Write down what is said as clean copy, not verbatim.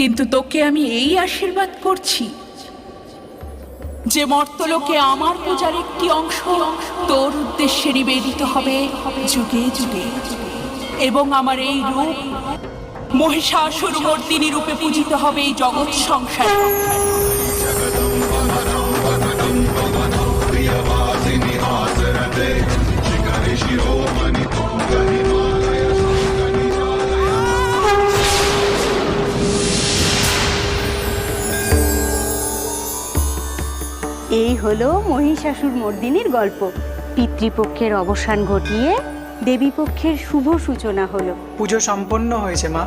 কিন্তু তোকে আমি এই আশীর্বাদ করছি যে মর্তলোকে আমার পূজার একটি অংশ তোর উদ্দেশ্যে নিবেদিত হবে যুগে যুগে, এবং আমার এই রূপ মহিষাসুরমর্দিনী রূপে পূজিত হবে এই জগৎ সংসারে। এই হলো মহিষাসুর মর্দিনীর গল্প। পিতৃপক্ষের অবসান ঘটিয়ে দেবীপক্ষের শুভ সূচনা হলো। পুজো সম্পন্ন হয়েছে মা।